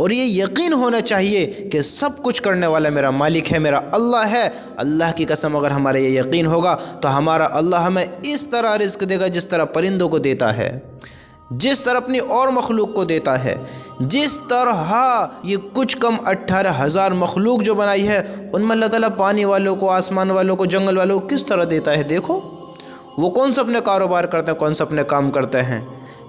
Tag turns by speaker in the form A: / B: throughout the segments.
A: اور یہ یقین ہونا چاہیے کہ سب کچھ کرنے والا میرا مالک ہے، میرا اللہ ہے۔ اللہ کی قسم اگر ہمارا یہ یقین ہوگا تو ہمارا اللہ ہمیں اس طرح رزق دے گا جس طرح پرندوں کو دیتا ہے، جس طرح اپنی اور مخلوق کو دیتا ہے، جس طرح یہ کچھ کم 18,000 مخلوق جو بنائی ہے ان میں اللہ تعالیٰ پانی والوں کو، آسمان والوں کو، جنگل والوں کو کس طرح دیتا ہے۔ دیکھو وہ کون سا اپنے کاروبار کرتے ہیں، کون سا اپنے کام کرتے ہیں،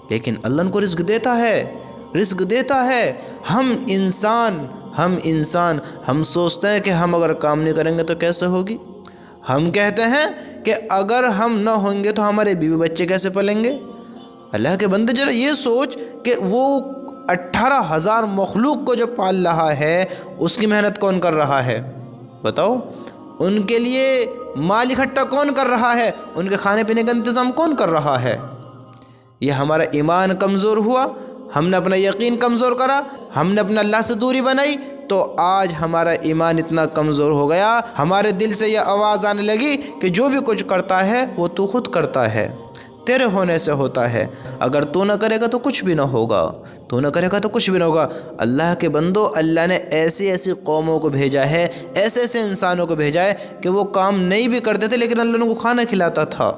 A: لیکن اللہ ان کو رزق دیتا ہے، رزق دیتا ہے۔ ہم انسان ہم سوچتے ہیں کہ ہم اگر کام نہیں کریں گے تو کیسے ہوگی؟ ہم کہتے ہیں کہ اگر ہم نہ ہوں گے تو ہمارے بیوی بچے کیسے پلیں گے؟ اللہ کے بندے ذرا یہ سوچ کہ وہ 18,000 مخلوق کو جو پال رہا ہے اس کی محنت کون کر رہا ہے؟ بتاؤ، ان کے لیے مال اکٹھا کون کر رہا ہے؟ ان کے کھانے پینے کا انتظام کون کر رہا ہے؟ یہ ہمارا ایمان کمزور ہوا، ہم نے اپنا یقین کمزور کرا، ہم نے اپنا اللہ سے دوری بنائی، تو آج ہمارا ایمان اتنا کمزور ہو گیا، ہمارے دل سے یہ آواز آنے لگی کہ جو بھی کچھ کرتا ہے وہ تو خود کرتا ہے، تیرے ہونے سے ہوتا ہے، اگر تو نہ کرے گا تو کچھ بھی نہ ہوگا، تو نہ کرے گا تو کچھ بھی نہ ہوگا۔ اللہ کے بندو، اللہ نے ایسی ایسی قوموں کو بھیجا ہے، ایسے ایسے انسانوں کو بھیجا ہے کہ وہ کام نہیں بھی کرتے تھے لیکن اللہ ان کو کھانا کھلاتا تھا،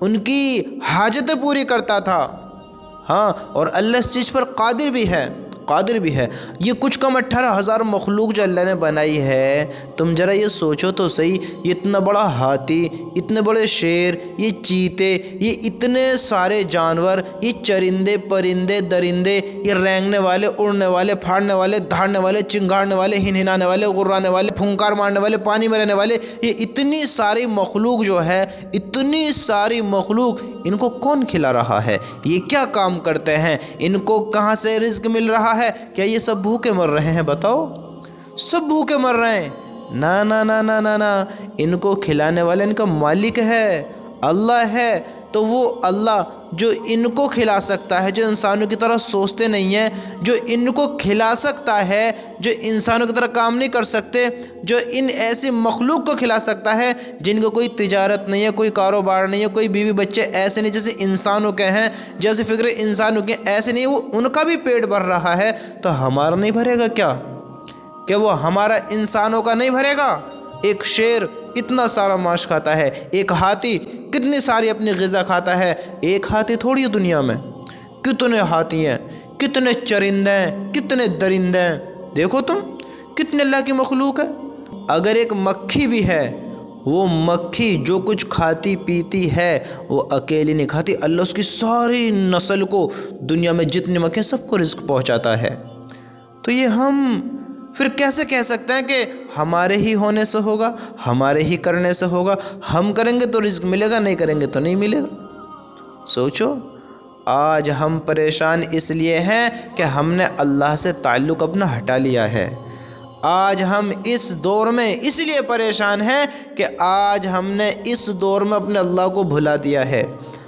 A: ان کی حاجتیں پوری کرتا تھا۔ ہاں، اور اللہ اس چیز پر قادر بھی ہے، قادر بھی ہے۔ یہ کچھ کم 18,000 مخلوق جو اللہ نے بنائی ہے، تم ذرا یہ سوچو تو صحیح، یہ اتنا بڑا ہاتھی، اتنے بڑے شیر، یہ چیتے، یہ اتنے سارے جانور، یہ چرندے پرندے درندے، یہ رینگنے والے، اڑنے والے، پھاڑنے والے، دھاڑنے والے، چنگاڑنے والے، ہنہنانے والے، غرانے والے، پھنکار مارنے والے، پانی میں رہنے والے، یہ اتنی ساری مخلوق جو ہے، اتنی ساری مخلوق، ان کو کون کھلا رہا ہے؟ یہ کیا کام کرتے ہیں؟ ان کو کہاں سے رزق مل رہا ہے؟ کیا یہ سب بھوکے مر رہے ہیں؟ بتاؤ، سب بھوکے مر رہے ہیں؟ نا نا نا نا نا نا، ان کو کھلانے والا ان کا مالک ہے، اللہ ہے۔ تو وہ اللہ جو ان کو کھلا سکتا ہے، جو انسانوں کی طرح سوچتے نہیں ہیں، جو ان کو کھلا سکتا ہے، جو انسانوں کی طرح کام نہیں کر سکتے، جو ان ایسی مخلوق کو کھلا سکتا ہے جن کو کوئی تجارت نہیں ہے، کوئی کاروبار نہیں ہے، کوئی بیوی بچے ایسے نہیں جیسے انسانوں کے ہیں، جیسے فکر انسانوں کے ایسے نہیں، وہ ان کا بھی پیٹ بھر رہا ہے، تو ہمارا نہیں بھرے گا کیا؟ کہ وہ ہمارا انسانوں کا نہیں بھرے گا؟ ایک شیر اتنا سارا ماش کھاتا ہے، ایک ہاتھی کتنی ساری اپنی غذا کھاتا ہے، ایک ہاتھی تھوڑی ہے دنیا میں، کتنے ہاتھی ہیں، کتنے چرندے ہیں، کتنے درندے ہیں، دیکھو تم کتنے اللہ کی مخلوق ہے۔ اگر ایک مکھی بھی ہے، وہ مکھی جو کچھ کھاتی پیتی ہے وہ اکیلی نہیں کھاتی، اللہ اس کی ساری نسل کو، دنیا میں جتنی مکھی سب کو رزق پہنچاتا ہے۔ تو یہ ہم پھر کیسے کہہ سکتے ہیں کہ ہمارے ہی ہونے سے ہوگا، ہمارے ہی کرنے سے ہوگا؟ ہم کریں گے تو رزق ملے گا، نہیں کریں گے تو نہیں ملے گا۔ سوچو، آج ہم پریشان اس لیے ہیں کہ ہم نے اللہ سے تعلق اپنا ہٹا لیا ہے۔ آج ہم اس دور میں اس لیے پریشان ہیں کہ آج ہم نے اس دور میں اپنے اللہ کو بھلا دیا ہے،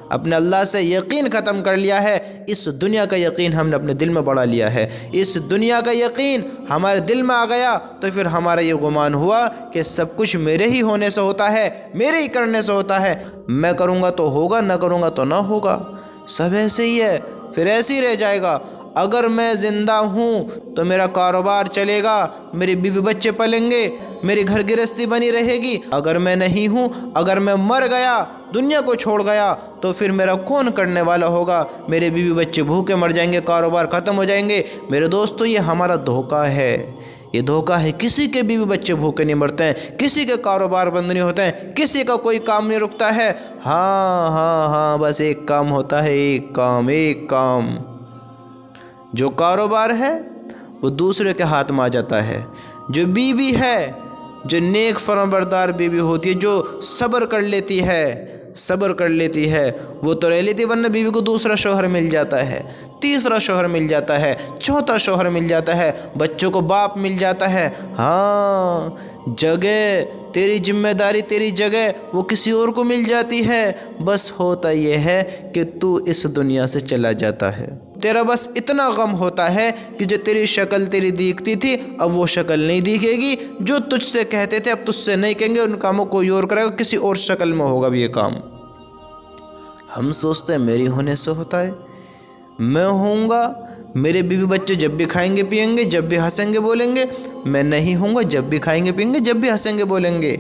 A: اپنے اللہ سے یقین ختم کر لیا ہے، اس دنیا کا یقین ہم نے اپنے دل میں بڑھا لیا ہے۔ اس دنیا کا یقین ہمارے دل میں آ گیا تو پھر ہمارا یہ گمان ہوا کہ سب کچھ میرے ہی ہونے سے ہوتا ہے، میرے ہی کرنے سے ہوتا ہے، میں کروں گا تو ہوگا، نہ کروں گا تو نہ ہوگا، سب ایسے ہی ہے، پھر ایسے ہی رہ جائے گا۔ اگر میں زندہ ہوں تو میرا کاروبار چلے گا، میری بیوی بچے پلیں گے، میری گھر گرہستی بنی رہے گی۔ اگر میں نہیں ہوں، اگر میں مر گیا، دنیا کو چھوڑ گیا، تو پھر میرا کون کرنے والا ہوگا؟ میرے بیوی بچے بھوکے مر جائیں گے، کاروبار ختم ہو جائیں گے۔ میرے دوستو، یہ ہمارا دھوکہ ہے، یہ دھوکہ ہے۔ کسی کے بیوی بچے بھوکے نہیں مرتے ہیں، کسی کے کاروبار بند نہیں ہوتے ہیں، کسی کا کوئی کام نہیں رکتا ہے۔ ہاں، بس ایک کام ہوتا ہے، ایک کام، جو کاروبار ہے وہ دوسرے کے ہاتھ میں آ جاتا ہے۔ جو بیوی ہے، جو نیک فرمانبردار بیوی ہوتی ہے، جو صبر کر لیتی ہے، وہ تو رہ لیتی، ورنہ بیوی کو دوسرا شوہر مل جاتا ہے، تیسرا شوہر مل جاتا ہے، چوتھا شوہر مل جاتا ہے، بچوں کو باپ مل جاتا ہے۔ ہاں، جگہ تیری ذمہ داری، تیری جگہ وہ کسی اور کو مل جاتی ہے۔ بس ہوتا یہ ہے کہ تو اس دنیا سے چلا جاتا ہے، تیرا بس اتنا غم ہوتا ہے کہ جو تیری شکل تیری دیکھتی تھی اب وہ شکل نہیں دیکھے گی، جو تجھ سے کہتے تھے اب تجھ سے نہیں کہیں گے، ان کاموں کوئی اور کرے گا، کسی اور شکل میں ہوگا بھی یہ کام۔ ہم سوچتے ہیں میری ہونے سے ہوتا ہے، میں ہوں گا، میرے بیوی بچے جب بھی کھائیں گے پیئیں گے، جب بھی ہنسیں گے بولیں گے، میں نہیں ہوں گا جب بھی کھائیں گے پیئیں گے، جب بھی ہنسیں گے بولیں گے،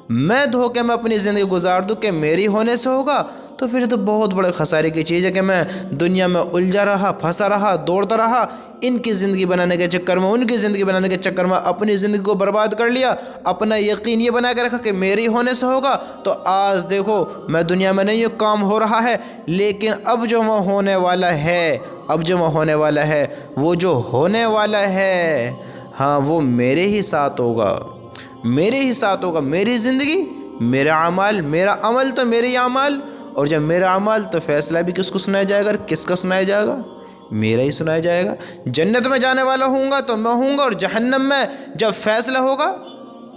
A: میں دھوکے میں اپنی زندگی گزار دوں کہ میری ہونے سے ہوگا، تو پھر یہ تو بہت بڑے خسارے کی چیز ہے کہ میں دنیا میں الجھا رہا، پھنسا رہا، دوڑتا رہا، ان کی زندگی بنانے کے چکر میں، ان کی زندگی بنانے کے چکر میں اپنی زندگی کو برباد کر لیا، اپنا یقین یہ بنا کے رکھا کہ میری ہونے سے ہوگا، تو آج دیکھو میں دنیا میں نہیں ہوں، کام ہو رہا ہے، لیکن اب جو میں ہونے والا ہے، اب جو میں ہونے والا ہے، وہ جو ہونے والا ہے ہاں وہ میرے ہی ساتھ ہوگا، میرے ہی ساتھ ہوگا، میری زندگی میرا اعمال، میرا عمل تو میرے ہی اعمال، اور جب میرا اعمال تو فیصلہ بھی کس کو سنایا جائے گا، کس کا سنایا جائے گا، میرا ہی سنایا جائے گا۔ جنت میں جانے والا ہوں گا تو میں ہوں گا، اور جہنم میں جب فیصلہ ہوگا،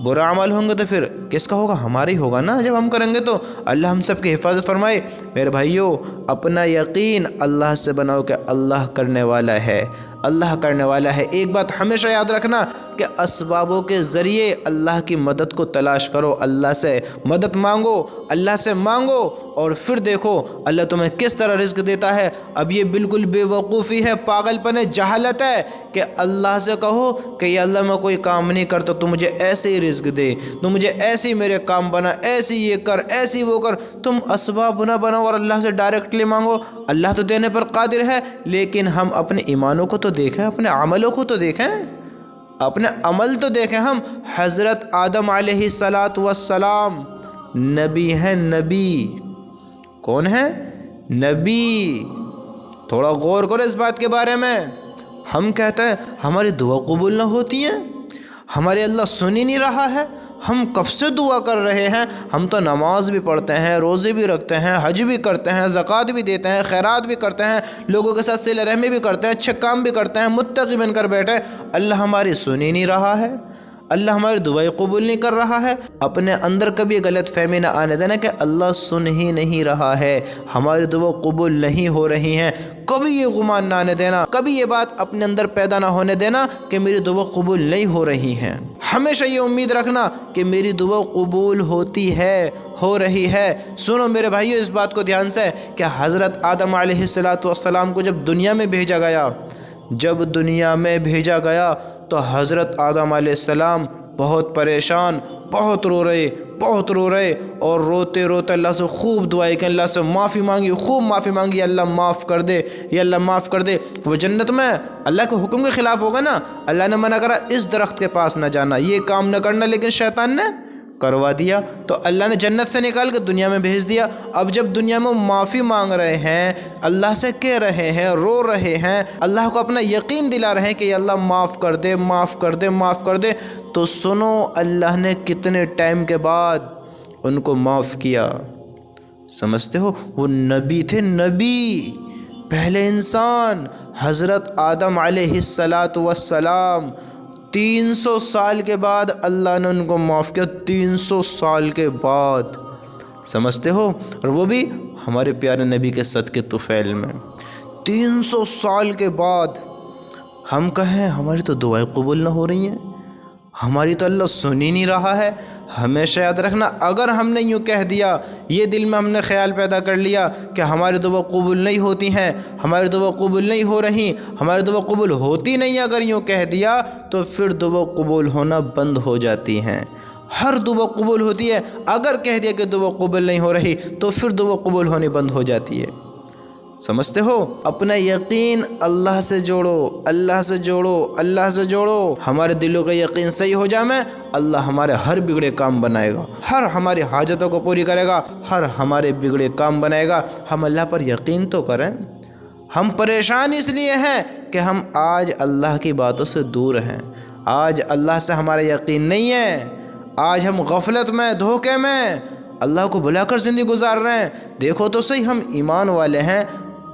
A: برا عمل ہوں گے تو پھر کس کا ہوگا، ہمارا ہی ہوگا نا جب ہم کریں گے تو۔ اللہ ہم سب کی حفاظت فرمائے۔ میرے بھائیو، اپنا یقین اللہ سے بناؤ کہ اللہ کرنے والا ہے، اللہ کرنے والا ہے۔ ایک بات ہمیشہ یاد رکھنا کہ اسبابوں کے ذریعے اللہ کی مدد کو تلاش کرو، اللہ سے مدد مانگو، اللہ سے مانگو، اور پھر دیکھو اللہ تمہیں کس طرح رزق دیتا ہے۔ اب یہ بالکل بے وقوفی ہے، پاگل پن ہے، جہالت ہے کہ اللہ سے کہو کہ یا اللہ میں کوئی کام نہیں کرتا، تو مجھے ایسے ہی رزق دے، تو مجھے ایسے ہی میرے کام بنا، ایسے یہ کر، ایسی وہ کر۔ تم اسباب نہ بناؤ اور اللہ سے ڈائریکٹلی مانگو، اللہ تو دینے پر قادر ہے، لیکن ہم اپنے ایمانوں کو تو دیکھیں، اپنے عملوں کو تو دیکھیں، اپنے عمل تو دیکھیں۔ ہم حضرت آدم علیہ السلام نبی ہیں، نبی کون ہے؟ نبی۔ تھوڑا غور کرو اس بات کے بارے میں۔ ہم کہتے ہیں ہماری دعا قبول نہ ہوتی ہے، ہمارے اللہ سن ہی نہیں رہا ہے، ہم کب سے دعا کر رہے ہیں، ہم تو نماز بھی پڑھتے ہیں، روزے بھی رکھتے ہیں، حج بھی کرتے ہیں، زکوٰۃ بھی دیتے ہیں، خیرات بھی کرتے ہیں، لوگوں کے ساتھ صلہ رحمی بھی کرتے ہیں، اچھے کام بھی کرتے ہیں، متقی بن کر بیٹھے، اللہ ہماری سن ہی نہیں رہا ہے، اللہ ہماری دعائیں قبول نہیں کر رہا ہے۔ اپنے اندر کبھی غلط فہمی نہ آنے دینا کہ اللہ سن ہی نہیں رہا ہے، ہماری دعا قبول نہیں ہو رہی ہیں، کبھی یہ گمان نہ آنے دینا، کبھی یہ بات اپنے اندر پیدا نہ ہونے دینا کہ میری دعا قبول نہیں ہو رہی ہیں۔ ہمیشہ یہ امید رکھنا کہ میری دعا قبول ہوتی ہے، ہو رہی ہے۔ سنو میرے بھائیو اس بات کو دھیان سے کہ حضرت آدم علیہ السلام کو جب دنیا میں بھیجا گیا، جب دنیا میں بھیجا گیا تو حضرت آدم علیہ السلام بہت پریشان، بہت رو رہے، اور روتے روتے اللہ سے خوب دعائیں کہ اللہ سے معافی مانگی، خوب معافی مانگی، اللہ معاف کر دے، یا اللہ معاف کر دے۔ وہ جنت میں اللہ کے حکم کے خلاف ہوگا نا، اللہ نے منع کرا اس درخت کے پاس نہ جانا، یہ کام نہ کرنا، لیکن شیطان نے کروا دیا، تو اللہ نے جنت سے نکال کے دنیا میں بھیج دیا۔ اب جب دنیا میں معافی مانگ رہے ہیں، اللہ سے کہہ رہے ہیں، رو رہے ہیں، اللہ کو اپنا یقین دلا رہے ہیں کہ اللہ معاف کر دے، معاف کر دے، معاف کر دے، تو سنو اللہ نے کتنے ٹائم کے بعد ان کو معاف کیا۔ سمجھتے ہو؟ وہ نبی تھے، نبی، پہلے انسان، حضرت آدم علیہ السلام، 300 سال کے بعد اللہ نے ان کو معاف کیا، 300 سال کے بعد۔ سمجھتے ہو؟ اور وہ بھی ہمارے پیارے نبی کے صدقے طفیل میں 300 سال کے بعد۔ ہم کہیں ہماری تو دعائیں قبول نہ ہو رہی ہیں، ہماری تو اللہ سن ہی نہیں رہا ہے۔ ہمیشہ یاد رکھنا، اگر ہم نے یوں کہہ دیا، یہ دل میں ہم نے خیال پیدا کر لیا کہ ہماری دعا قبول نہیں ہوتی ہیں، ہماری دعا قبول نہیں ہو رہی، ہماری دعا قبول ہوتی نہیں، اگر یوں کہہ دیا تو پھر دعا قبول ہونا بند ہو جاتی ہیں۔ ہر دعا قبول ہوتی ہے، اگر کہہ دیا کہ دعا قبول نہیں ہو رہی تو پھر دعا قبول ہونی بند ہو جاتی ہے۔ سمجھتے ہو؟ اپنا یقین اللہ سے جوڑو، اللہ سے جوڑو، اللہ سے جوڑو۔ ہمارے دلوں کا یقین صحیح ہو جائے میں، اللہ ہمارے ہر بگڑے کام بنائے گا، ہر ہماری حاجتوں کو پوری کرے گا، ہر ہمارے بگڑے کام بنائے گا۔ ہم اللہ پر یقین تو کریں۔ ہم پریشان اس لیے ہیں کہ ہم آج اللہ کی باتوں سے دور ہیں، آج اللہ سے ہمارا یقین نہیں ہے، آج ہم غفلت میں، دھوکے میں اللہ کو بھلا کر زندگی گزار رہے ہیں۔ دیکھو تو صحیح، ہم ایمان والے ہیں،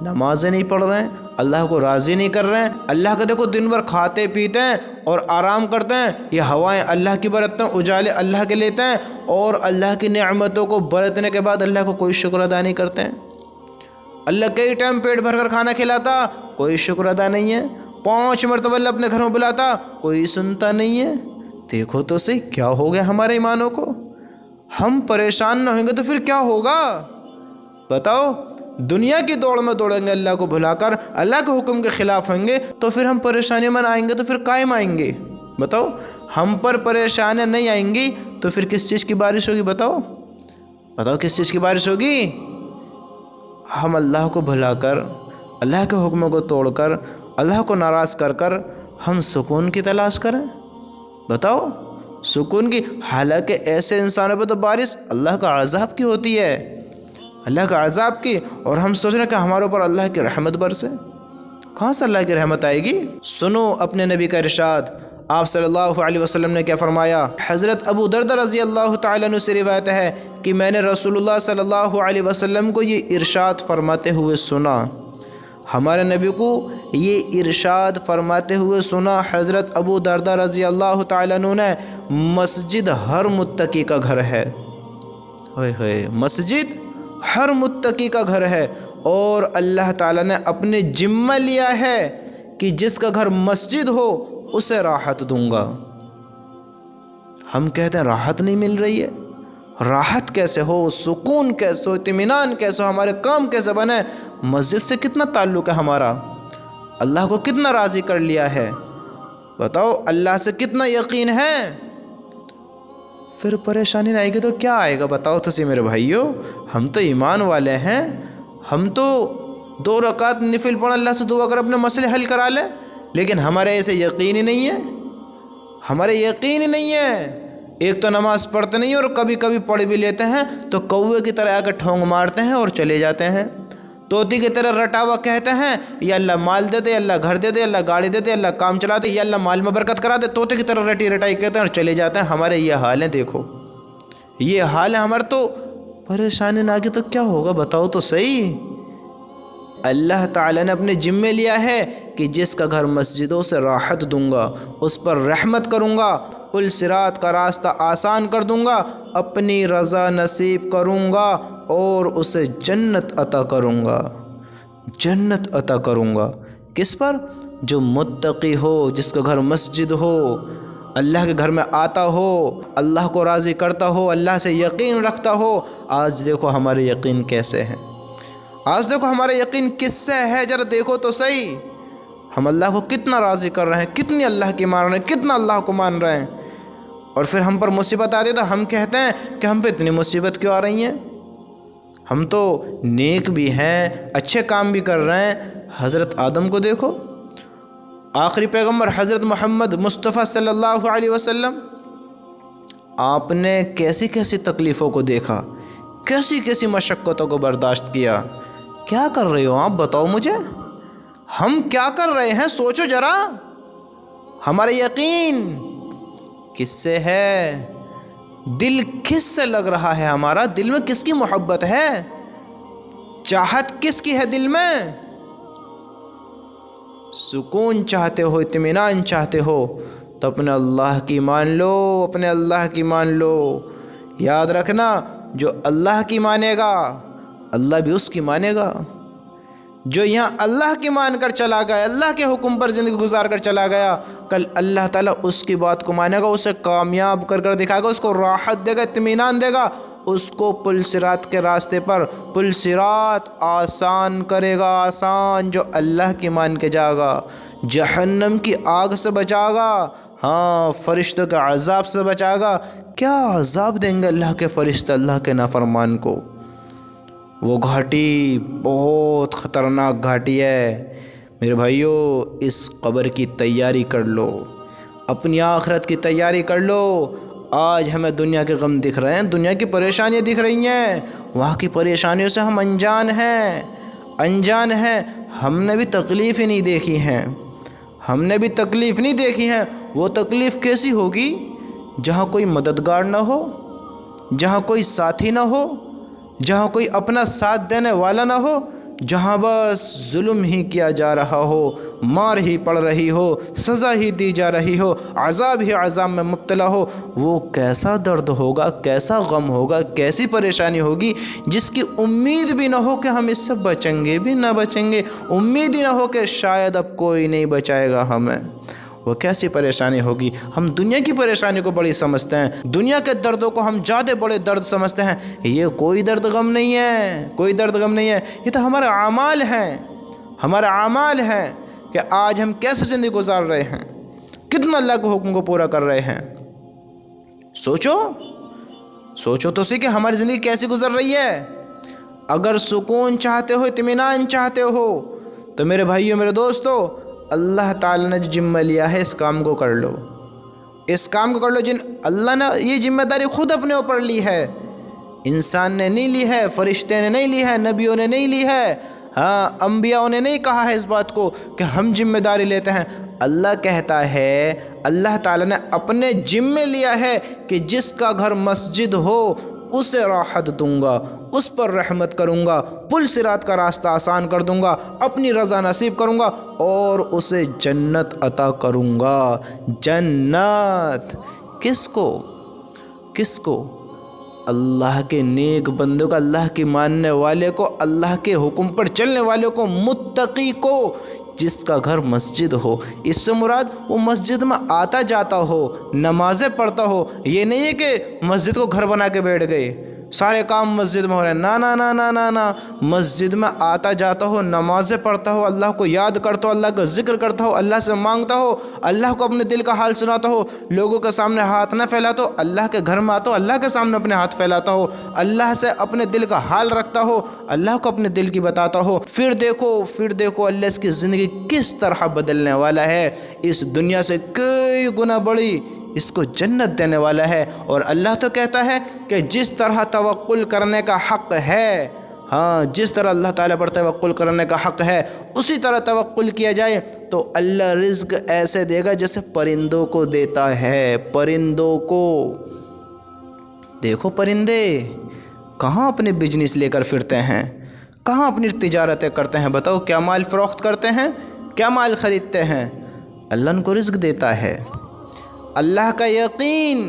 A: نمازیں نہیں پڑھ رہے ہیں، اللہ کو راضی نہیں کر رہے ہیں، اللہ کا دیکھو دن بھر کھاتے پیتے ہیں اور آرام کرتے ہیں، یہ ہوائیں اللہ کی برتتے ہیں، اجالے اللہ کے لیتے ہیں، اور اللہ کی نعمتوں کو برتنے کے بعد اللہ کو کوئی شکر ادا نہیں کرتے ہیں۔ اللہ کئی ٹائم پیٹ بھر کر کھانا کھلاتا، کوئی شکر ادا نہیں ہے، 5 مرتبہ اللہ اپنے گھر میں بلاتا، کوئی سنتا نہیں ہے۔ دیکھو تو صحیح کیا ہو گیا ہمارے ایمانوں کو۔ ہم پریشان نہ ہوئیں گے تو پھر کیا ہوگا بتاؤ؟ دنیا کی دوڑ میں دوڑیں گے اللہ کو بھلا کر، اللہ کے حکم کے خلاف ہوں گے، تو پھر ہم پریشانی میں آئیں گے تو پھر قائم آئیں گے؟ بتاؤ، ہم پر پریشانیاں نہیں آئیں گی تو پھر کس چیز کی بارش ہوگی؟ بتاؤ کس چیز کی بارش ہوگی؟ ہم اللہ کو بھلا کر، اللہ کے حکموں کو توڑ کر، اللہ کو ناراض کر کر ہم سکون کی تلاش کریں؟ بتاؤ، سکون کی؟ حالانکہ ایسے انسانوں پہ تو بارش اللہ کا عذاب کی ہوتی ہے، اللہ کا عذاب کی، اور ہم سوچ رہے ہیں کہ ہمارے اوپر اللہ کی رحمت برسے۔ کہاں سے اللہ کی رحمت آئے گی؟ سنو اپنے نبی کا ارشاد، آپ صلی اللہ علیہ وسلم نے کیا فرمایا؟ حضرت ابو دردہ رضی اللہ تعالیٰ عنہ سے روایت ہے کہ میں نے رسول اللہ صلی اللہ علیہ وسلم کو یہ ارشاد فرماتے ہوئے سنا، ہمارے نبی کو یہ ارشاد فرماتے ہوئے سنا، حضرت ابو دردہ رضی اللہ تعالیٰ عنہ نے، مسجد ہر متقی کا گھر ہے۔ مسجد ہر متقی کا گھر ہے، اور اللہ تعالیٰ نے اپنے ذمہ لیا ہے کہ جس کا گھر مسجد ہو اسے راحت دوں گا۔ ہم کہتے ہیں راحت نہیں مل رہی ہے، راحت کیسے ہو، سکون کیسے ہو، اطمینان کیسے ہو، ہمارے کام کیسے بنے؟ مسجد سے کتنا تعلق ہے ہمارا، اللہ کو کتنا راضی کر لیا ہے، بتاؤ اللہ سے کتنا یقین ہے؟ پھر پریشانی نہ آئے گی تو کیا آئے گا؟ بتاؤ تو سی میرے بھائیو، ہم تو ایمان والے ہیں، ہم تو 2 رکعت نفل پڑھ اللہ سے دعا کر اپنے مسئلے حل کرا لیں، لیکن ہمارے ایسے یقین ہی نہیں ہے، ہمارے یقین ہی نہیں ہے۔ ایک تو نماز پڑھتے نہیں اور کبھی کبھی پڑھ بھی لیتے ہیں تو کوے کی طرح آ کے ٹھونگ مارتے ہیں اور چلے جاتے ہیں، طوطی کی طرح رٹا ہوا کہتے ہیں یا اللہ مال دے دے، اللہ گھر دے دے، اللہ گاڑی دے دے، اللہ کام چلا دے، یا اللہ مال میں برکت کرا دے، طوطے کی طرح رٹی رٹائی کہتے ہیں اور چلے جاتے ہیں۔ ہمارے یہ حال ہیں، دیکھو یہ حال ہے ہمارا، تو پریشانی نہ آگی تو کیا ہوگا؟ بتاؤ تو صحیح۔ اللہ تعالیٰ نے اپنے ذمے لیا ہے کہ جس کا گھر مسجدوں سے راحت دوں گا، اس پر رحمت کروں گا، پل صراط کا راستہ آسان کر دوں گا، اپنی رضا نصیب کروں گا اور اسے جنت عطا کروں گا، جنت عطا کروں گا۔ کس پر؟ جو متقی ہو، جس کا گھر مسجد ہو، اللہ کے گھر میں آتا ہو، اللہ کو راضی کرتا ہو، اللہ سے یقین رکھتا ہو۔ آج دیکھو ہمارے یقین کیسے ہیں، آج دیکھو ہمارا یقین کس سے ہے، ذرا دیکھو تو صحیح۔ ہم اللہ کو کتنا راضی کر رہے ہیں، کتنی اللہ کی مان رہے ہیں، کتنا اللہ کو مان رہے ہیں، اور پھر ہم پر مصیبت آتی ہے تو ہم کہتے ہیں کہ ہم پہ اتنی مصیبت کیوں آ رہی ہیں؟ ہم تو نیک بھی ہیں، اچھے کام بھی کر رہے ہیں۔ حضرت آدم کو دیکھو، آخری پیغمبر حضرت محمد مصطفیٰ صلی اللہ علیہ وسلم، آپ نے کیسی کیسی تکلیفوں کو دیکھا، کیسی کیسی مشقتوں کو برداشت کیا۔ کیا کر رہے ہو آپ؟ بتاؤ مجھے، ہم کیا کر رہے ہیں؟ سوچو ذرا، ہمارا یقین کس سے ہے؟ دل کس سے لگ رہا ہے؟ ہمارا دل میں کس کی محبت ہے؟ چاہت کس کی ہے دل میں؟ سکون چاہتے ہو، اطمینان چاہتے ہو تو اپنے اللہ کی مان لو، اپنے اللہ کی مان لو۔ یاد رکھنا، جو اللہ کی مانے گا اللہ بھی اس کی مانے گا۔ جو یہاں اللہ کی مان کر چلا گیا، اللہ کے حکم پر زندگی گزار کر چلا گیا، کل اللہ تعالیٰ اس کی بات کو مانے گا، اسے کامیاب کر دکھائے گا، اس کو راحت دے گا، اطمینان دے گا، اس کو پل صراط کے راستے پر، پل صراط آسان کرے گا، آسان، جو اللہ کی مان کے جائے گا، جہنم کی آگ سے بچائے گا، ہاں فرشتوں کے عذاب سے بچائے گا۔ کیا عذاب دیں گے اللہ کے فرشتے اللہ کے نافرمان کو؟ وہ گھاٹی بہت خطرناک گھاٹی ہے میرے بھائیو۔ اس قبر کی تیاری کر لو، اپنی آخرت کی تیاری کر لو۔ آج ہمیں دنیا کے غم دکھ رہے ہیں، دنیا کی پریشانیاں دکھ رہی ہیں، وہاں کی پریشانیوں سے ہم انجان ہیں۔ ہم نے بھی تکلیف ہی نہیں دیکھی ہیں، ہم نے بھی تکلیف نہیں دیکھی ہیں۔ وہ تکلیف کیسی ہوگی جہاں کوئی مددگار نہ ہو، جہاں کوئی ساتھی نہ ہو، جہاں کوئی اپنا ساتھ دینے والا نہ ہو، جہاں بس ظلم ہی کیا جا رہا ہو، مار ہی پڑ رہی ہو، سزا ہی دی جا رہی ہو، عذاب ہی عذاب میں مبتلا ہو۔ وہ کیسا درد ہوگا، کیسا غم ہوگا، کیسی پریشانی ہوگی جس کی امید بھی نہ ہو کہ ہم اس سے بچیں گے بھی نہ بچیں گے، امید ہی نہ ہو کہ شاید اب کوئی نہیں بچائے گا ہمیں۔ وہ کیسی پریشانی ہوگی؟ ہم دنیا کی پریشانی کو بڑی سمجھتے ہیں، دنیا کے دردوں کو ہم زیادہ بڑے درد سمجھتے ہیں۔ یہ کوئی درد غم نہیں ہے، کوئی درد غم نہیں ہے، یہ تو ہمارے اعمال ہیں، ہمارا اعمال ہے کہ آج ہم کیسے زندگی گزار رہے ہیں، کتنا اللہ کے حکم کو پورا کر رہے ہیں۔ سوچو تو سی کہ ہماری زندگی کیسی گزر رہی ہے۔ اگر سکون چاہتے ہو، اطمینان چاہتے ہو، تو میرے بھائیوں، میرے دوستو، اللہ تعالیٰ نے جو ذمہ لیا ہے اس کام کو کر لو، اس کام کو کر لو۔ اللہ نے یہ ذمہ داری خود اپنے اوپر لی ہے، انسان نے نہیں لی ہے، فرشتے نے نہیں لی ہے، نبیوں نے نہیں لی ہے، انبیاء نے نہیں کہا ہے اس بات کو کہ ہم ذمہ داری لیتے ہیں۔ اللہ کہتا ہے، اللہ تعالیٰ نے اپنے ذمہ لیا ہے کہ جس کا گھر مسجد ہو اسے راحت دوں گا، اس پر رحمت کروں گا، پل صراط کا راستہ آسان کر دوں گا، اپنی رضا نصیب کروں گا اور اسے جنت عطا کروں گا۔ جنت کس کو؟ اللہ کے نیک بندوں کو، اللہ کی ماننے والے کو، اللہ کے حکم پر چلنے والے کو، متقی کو، جس کا گھر مسجد ہو۔ اس سے مراد وہ مسجد میں آتا جاتا ہو، نمازیں پڑھتا ہو۔ یہ نہیں ہے کہ مسجد کو گھر بنا کے بیٹھ گئے، سارے کام مسجد میں ہو رہے ہیں، نا، مسجد میں آتا جاتا ہو، نمازیں پڑھتا ہو، اللہ کو یاد کرتا ہو، اللہ کا ذکر کرتا ہو، اللہ سے مانگتا ہو، اللہ کو اپنے دل کا حال سناتا ہو، لوگوں کے سامنے ہاتھ نہ پھیلاتا ہو، اللہ کے گھر میں آتا ہو، اللہ کے سامنے اپنے ہاتھ پھیلاتا ہو، اللہ سے اپنے دل کا حال رکھتا ہو، اللہ کو اپنے دل کی بتاتا ہو۔ پھر دیکھو اللہ اس کی زندگی کس طرح بدلنے والا ہے، اس دنیا سے کئی گنا بڑی اس کو جنت دینے والا ہے۔ اور اللہ تو کہتا ہے کہ جس طرح توکل کرنے کا حق ہے، جس طرح اللہ تعالیٰ پر توکل کرنے کا حق ہے اسی طرح توکل کیا جائے تو اللہ رزق ایسے دے گا جیسے پرندوں کو دیتا ہے۔ پرندوں کو دیکھو، پرندے کہاں اپنے بزنس لے کر پھرتے ہیں، کہاں اپنی تجارتیں کرتے ہیں؟ بتاؤ، کیا مال فروخت کرتے ہیں، کیا مال خریدتے ہیں؟ اللہ ان کو رزق دیتا ہے۔ اللہ کا یقین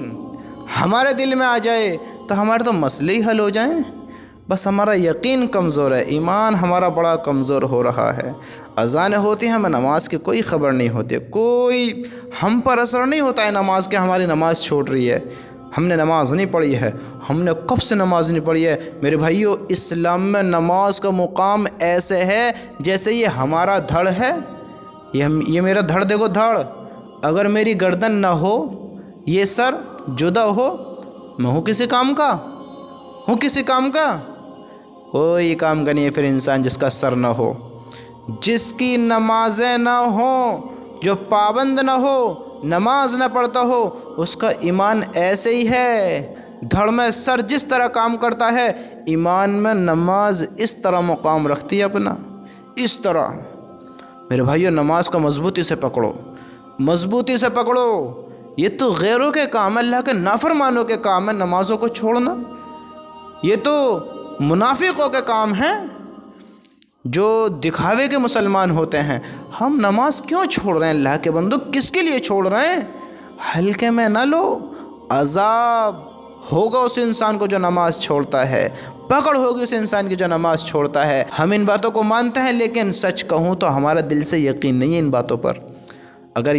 A: ہمارے دل میں آ جائے تو ہمارے تو مسئلے ہی حل ہو جائیں۔ بس ہمارا یقین کمزور ہے، ایمان ہمارا بڑا کمزور ہو رہا ہے۔ اذانیں ہوتی ہیں، ہمیں نماز کی کوئی خبر نہیں ہوتی، کوئی ہم پر اثر نہیں ہوتا ہے نماز کے، ہماری نماز چھوٹ رہی ہے، ہم نے نماز نہیں پڑھی ہے، ہم نے کب سے نماز نہیں پڑھی ہے۔ میرے بھائیو، اسلام میں نماز کا مقام ایسے ہے جیسے یہ ہمارا دھڑ ہے، یہ میرا دھڑ دیکھو، دھڑ اگر میری گردن نہ ہو، یہ سر جدا ہو، میں ہوں کسی کام کا؟ کوئی کام کا نہیں ہے پھر انسان جس کا سر نہ ہو، جس کی نمازیں نہ ہوں، جو پابند نہ ہو، نماز نہ پڑھتا ہو، اس کا ایمان ایسے ہی ہے۔ دھڑ میں سر جس طرح کام کرتا ہے، ایمان میں نماز اس طرح مقام رکھتی ہے اپنا، اس طرح۔ میرے بھائیو، نماز کو مضبوطی سے پکڑو، مضبوطی سے پکڑو۔ یہ تو غیروں کے کام ہے، اللہ کے نافرمانوں کے کام ہے نمازوں کو چھوڑنا، یہ تو منافقوں کے کام ہیں جو دکھاوے کے مسلمان ہوتے ہیں۔ ہم نماز کیوں چھوڑ رہے ہیں اللہ کے بندو؟ کس کے لیے چھوڑ رہے ہیں؟ ہلکے میں نہ لو، عذاب ہوگا اس انسان کو جو نماز چھوڑتا ہے، پکڑ ہوگی اس انسان کی جو نماز چھوڑتا ہے۔ ہم ان باتوں کو مانتے ہیں، لیکن سچ کہوں تو ہمارا دل سے یقین نہیں ہے ان باتوں پر۔ اگر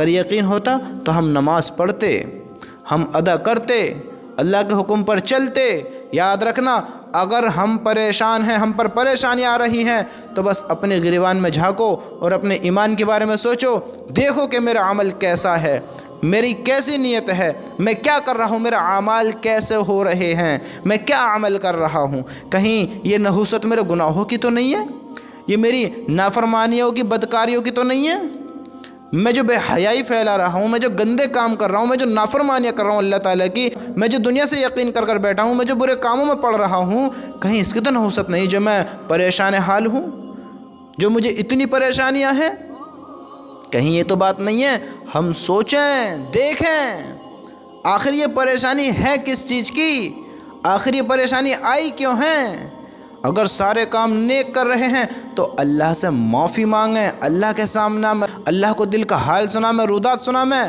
A: یقین ہوتا تو ہم نماز پڑھتے، ہم ادا کرتے، اللہ کے حکم پر چلتے۔ یاد رکھنا، اگر ہم پریشان ہیں، ہم پر پریشانیاں آ رہی ہیں، تو بس اپنے گریبان میں جھانکو اور اپنے ایمان کے بارے میں سوچو، دیکھو کہ میرا عمل کیسا ہے، میری کیسی نیت ہے، میں کیا کر رہا ہوں، میرا اعمال کیسے ہو رہے ہیں، میں کیا عمل کر رہا ہوں، کہیں یہ نحوست میرے گناہوں کی تو نہیں ہے، یہ میری نافرمانیوں کی، بدکاریوں کی تو نہیں ہے، میں جو بے حیائی پھیلا رہا ہوں، میں جو گندے کام کر رہا ہوں، میں جو نافرمانیاں کر رہا ہوں اللہ تعالیٰ کی، میں جو دنیا سے یقین کر کر بیٹھا ہوں، میں جو برے کاموں میں پڑ رہا ہوں، کہیں اس کی تو نحوست نہیں جو میں پریشان حال ہوں، جو مجھے اتنی پریشانیاں ہیں؟ کہیں یہ تو بات نہیں ہے۔ ہم سوچیں، دیکھیں، آخر یہ پریشانی ہے کس چیز کی، آخر یہ پریشانی آئی کیوں ہے؟ اگر سارے کام نیک کر رہے ہیں تو اللہ سے معافی مانگیں، اللہ کے سامنے میں اللہ کو دل کا حال سنا میں، رودات سنا میں۔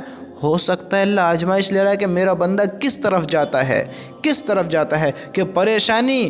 A: ہو سکتا ہے اللہ آزمائش لے رہا ہے کہ میرا بندہ کس طرف جاتا ہے کہ پریشانی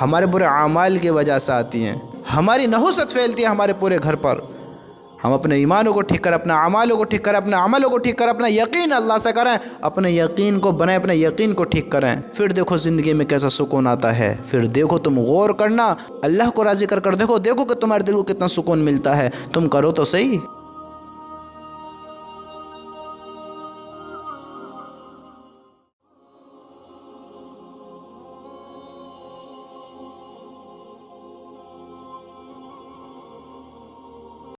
A: ہمارے برے اعمال کی وجہ سے آتی ہیں۔ ہماری نحوست پھیلتی ہے ہمارے پورے گھر پر۔ ہم اپنے ایمانوں کو ٹھیک کریں، اپنے اعمالوں کو ٹھیک کریں، اپنے عملوں کو ٹھیک کریں، اپنا یقین اللہ سے کریں، اپنے یقین کو بنائیں، اپنے یقین کو ٹھیک کریں، پھر دیکھو زندگی میں کیسا سکون آتا ہے۔ پھر دیکھو، تم غور کرنا، اللہ کو راضی کر دیکھو کہ تمہارے دل کو کتنا سکون ملتا ہے۔ تم کرو تو صحیح۔